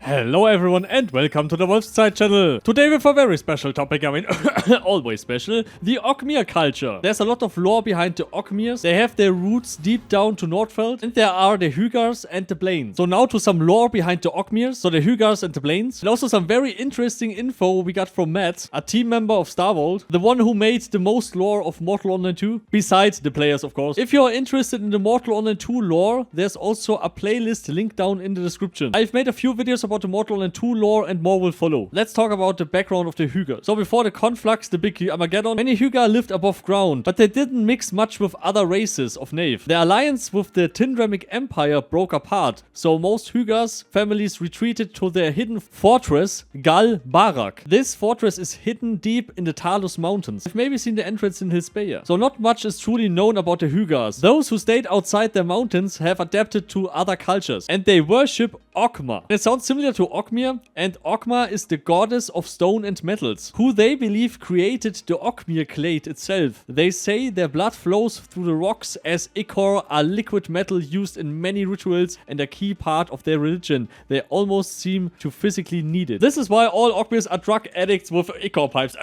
Hello everyone and welcome to the Wolfszeit channel. Today with a very special topic, always special, the Oghmir culture. There's a lot of lore behind the Oghmirs. They have their roots deep down to Northfeld, and there are the Huegars and the Blainns. So now to some lore behind the Oghmirs, so the Huegars and the Blainns, and also some very interesting info we got from Matt, a team member of StarVolt, the one who made the most lore of Mortal Online 2, besides the players of course. If you're interested in the Mortal Online 2 lore, there's also a playlist linked down in the description. I've made a few videos about the Mortal Online 2 lore and more will follow. Let's talk about the background of the Huegars. So before the conflux, the big Armageddon, many Huegar lived above ground, but they didn't mix much with other races of Nave. The alliance with the Tindramic Empire broke apart, so most Huegars families retreated to their hidden fortress, Gal Barak. This fortress is hidden deep in the Talus Mountains. You've maybe seen the entrance in Hilspeya. So not much is truly known about the Huegars. Those who stayed outside the mountains have adapted to other cultures, and they worship Okma. It sounds similar to Oghmir, and Okma is the goddess of stone and metals, who they believe created the Oghmir clade itself. They say their blood flows through the rocks as Ichor, a liquid metal used in many rituals and a key part of their religion. They almost seem to physically need it. This is why all Oghmirs are drug addicts with Ichor pipes.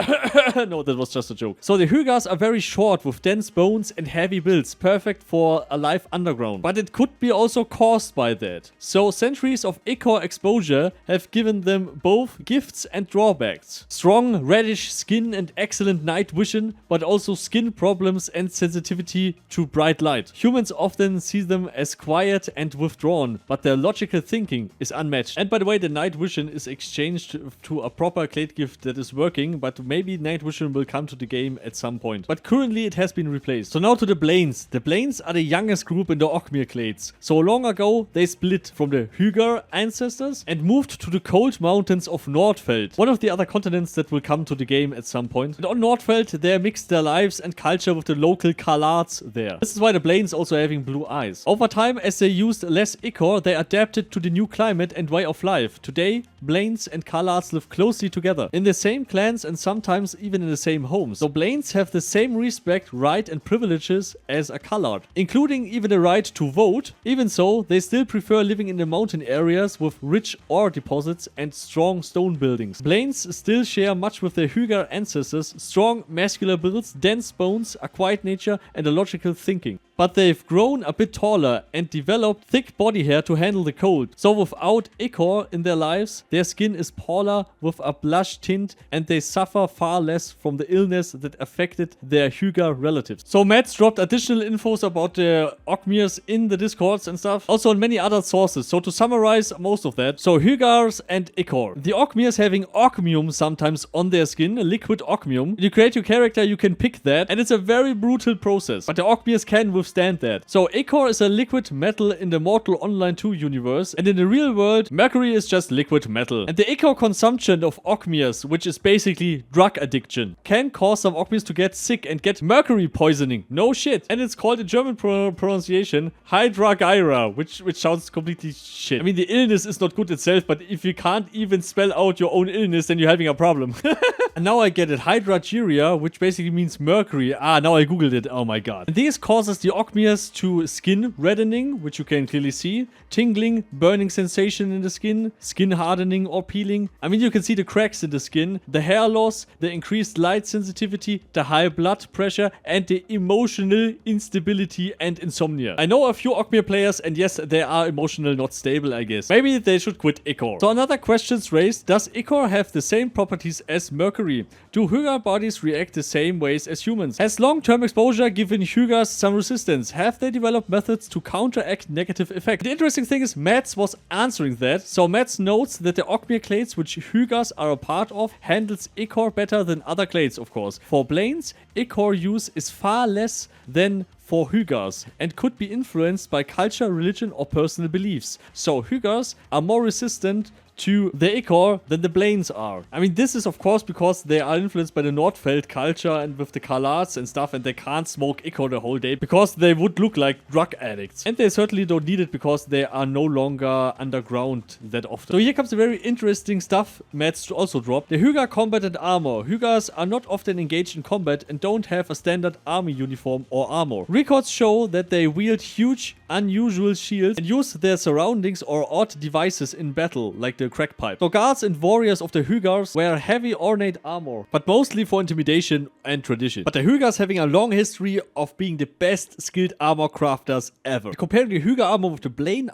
No, that was just a joke. So the Huegars are very short with dense bones and heavy builds, perfect for a life underground. But it could be also caused by that. So centuries of Ichor exposure have given them both gifts and drawbacks. Strong reddish skin and excellent night vision, but also skin problems and sensitivity to bright light. Humans often see them as quiet and withdrawn, but their logical thinking is unmatched. And by the way, the night vision is exchanged to a proper clade gift that is working, but maybe night vision will come to the game at some point. But currently it has been replaced. So now to the Blainns. The Blainns are the youngest group in the Oghmir clades. So long ago, they split from the Huegar ancestors and moved to the cold mountains of Northfeld, one of the other continents that will come to the game at some point. And on Northfeld, they mixed their lives and culture with the local Karlats there. This is why the Blainns also having blue eyes. Over time, as they used less Ichor, they adapted to the new climate and way of life. Today, Blainns and Karlats live closely together, in the same clans and sometimes even in the same homes. So Blainns have the same respect, right and privileges as a Karlat, including even the right to vote. Even so, they still prefer living in the mountain areas with rich ore deposits and strong stone buildings. Blainns still share much with their Huegar ancestors: strong muscular builds, dense bones, a quiet nature and a logical thinking. But they've grown a bit taller and developed thick body hair to handle the cold. So without Ichor in their lives, their skin is paler with a blush tint and they suffer far less from the illness that affected their Huegar relatives. So Matt's dropped additional infos about the Oghmirs in the discords and stuff, also in many other sources. So to summarize most of that, so Huegars and Ichor. The Oghmirs having Okmium sometimes on their skin, liquid Okmium. You create your character, you can pick that, and it's a very brutal process, but the Oghmirs can withstand that. So Ichor is a liquid metal in the Mortal Online 2 universe, and in the real world, Mercury is just liquid metal. And the Ichor consumption of Oghmirs, which is basically drug addiction, can cause some Oghmirs to get sick and get mercury poisoning. No shit. And it's called in German pronunciation Hydragyra, which sounds completely shit. I mean, the illness is not good itself, but if you can't even spell out your own illness, then you're having a problem. And now I get it. Hydragyria, which basically means mercury. Ah, now I googled it. Oh my god. And this causes the Oghmirs to skin reddening, which you can clearly see, tingling, burning sensation in the skin, skin hardening or peeling. I mean, you can see the cracks in the skin, the hair loss, the increased light sensitivity, the high blood pressure, and the emotional instability and insomnia. I know a few Oghmir players, and yes, they are emotional, not stable, I guess. Maybe they should quit Ichor. So another question's raised: does Ichor have the same properties as Mercury? Do Huegar bodies react the same ways as humans? Has long-term exposure given Huegars some resistance? Have they developed methods to counteract negative effects? The interesting thing is Mads was answering that. So Mads notes that the Oghmir clades which Huegars are a part of handles Ichor better than other clades, of course. For Blainns, Ichor use is far less than for Huegars and could be influenced by culture, religion or personal beliefs. So Huegars are more resistant to the Ichor than the Blainns are. I mean, this is of course because they are influenced by the Northfeld culture and with the Karlats and stuff, and they can't smoke Ichor the whole day because they would look like drug addicts. And they certainly don't need it because they are no longer underground that often. So here comes the very interesting stuff Mads also dropped. The Huegar combat and armor. Huegars are not often engaged in combat and don't have a standard army uniform or armor. Records show that they wield huge, unusual shields and use their surroundings or odd devices in battle, like the crack pipe. So guards and warriors of the Huegars wear heavy ornate armor, but mostly for intimidation and tradition. But the Huegars having a long history of being the best skilled armor crafters ever. Comparing the Huegar armor with the Blainn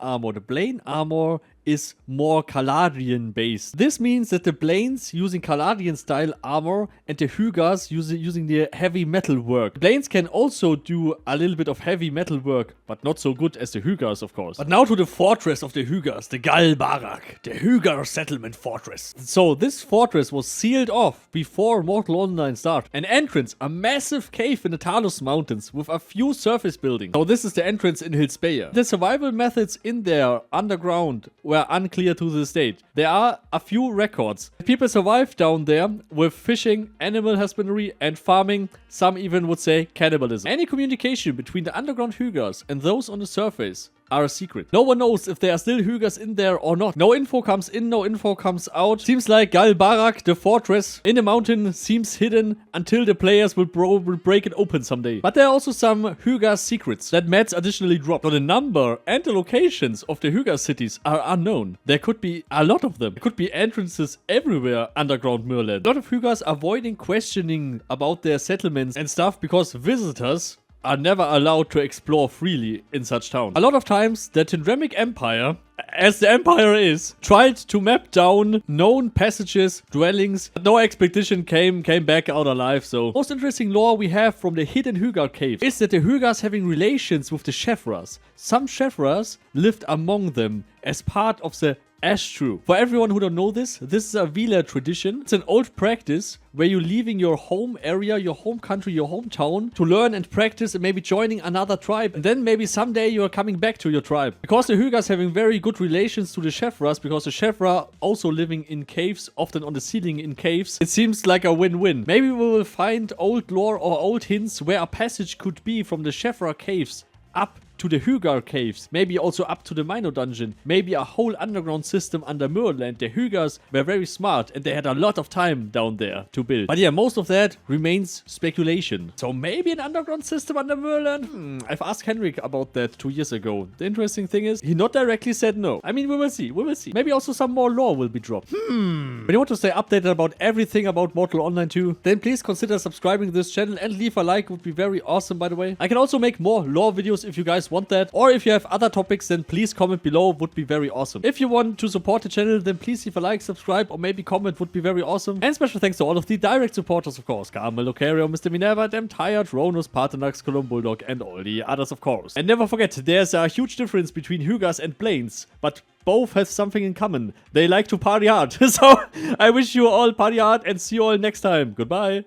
armor is more Kaladian based. This means that the Blainns using Kaladian style armor and the Huegars using the heavy metal work. The Blainns can also do a little bit of heavy metal work, but not so good as the Huegars, of course. But now to the fortress of the Huegars, the Gal Barak, the Huegar settlement fortress. So this fortress was sealed off before Mortal Online started. An entrance, a massive cave in the Talus Mountains with a few surface buildings. So this is the entrance in Hilspeyer. The survival methods in there underground were unclear to this date. There are a few records. People survived down there with fishing, animal husbandry, and farming. Some even would say cannibalism. Any communication between the underground Huegars and those on the surface are a secret. No one knows if there are still Huegars in there or not. No info comes in, no info comes out. Seems like Gal Barak, the fortress in the mountain, seems hidden until the players will break it open someday. But there are also some Huegar secrets that Mads additionally dropped. So the number and the locations of the Huegar cities are unknown. There could be a lot of them. There could be entrances everywhere underground Myrland. A lot of Huegars avoiding questioning about their settlements and stuff because visitors are never allowed to explore freely in such towns. A lot of times, the Tindremic Empire, as the Empire is, tried to map down known passages, dwellings, but no expedition came back out alive, so. Most interesting lore we have from the hidden Huegar cave is that the Huegars having relations with the Chevras. Some Chevras lived among them as part of the Ashtrue. For everyone who don't know this is a Velian tradition. It's an old practice where you're leaving your home area, your home country, your hometown to learn and practice and maybe joining another tribe. And then maybe someday you're coming back to your tribe. Because the Huegars having very good relations to the Chevras, because the Chevra also living in caves, often on the ceiling in caves, it seems like a win-win. Maybe we will find old lore or old hints where a passage could be from the Chevra caves up to the Huegar caves, maybe also up to the Minor dungeon, maybe a whole underground system under Myrland. The Huegars were very smart and they had a lot of time down there to build. But yeah, most of that remains speculation. So maybe an underground system under Myrland? I've asked Henrik about that 2 years ago. The interesting thing is, he not directly said no. I mean, we will see. Maybe also some more lore will be dropped. When you want to stay updated about everything about Mortal Online 2, then please consider subscribing to this channel and leave a like, would be very awesome, by the way. I can also make more lore videos if you guys want that, or if you have other topics, then please comment below, would be very awesome. If you want to support the channel, then please leave a like, subscribe, or maybe comment, would be very awesome. And special thanks to all of the direct supporters, of course, Carmel, Lucario, Mr. Minerva, Dem Tired, Ronus, Paternax, Colum Bulldog, and all the others, of course. And never forget, there's a huge difference between Huegars and Blainns, but both have something in common. They like to party hard. So I wish you all party hard and see you all next time. Goodbye.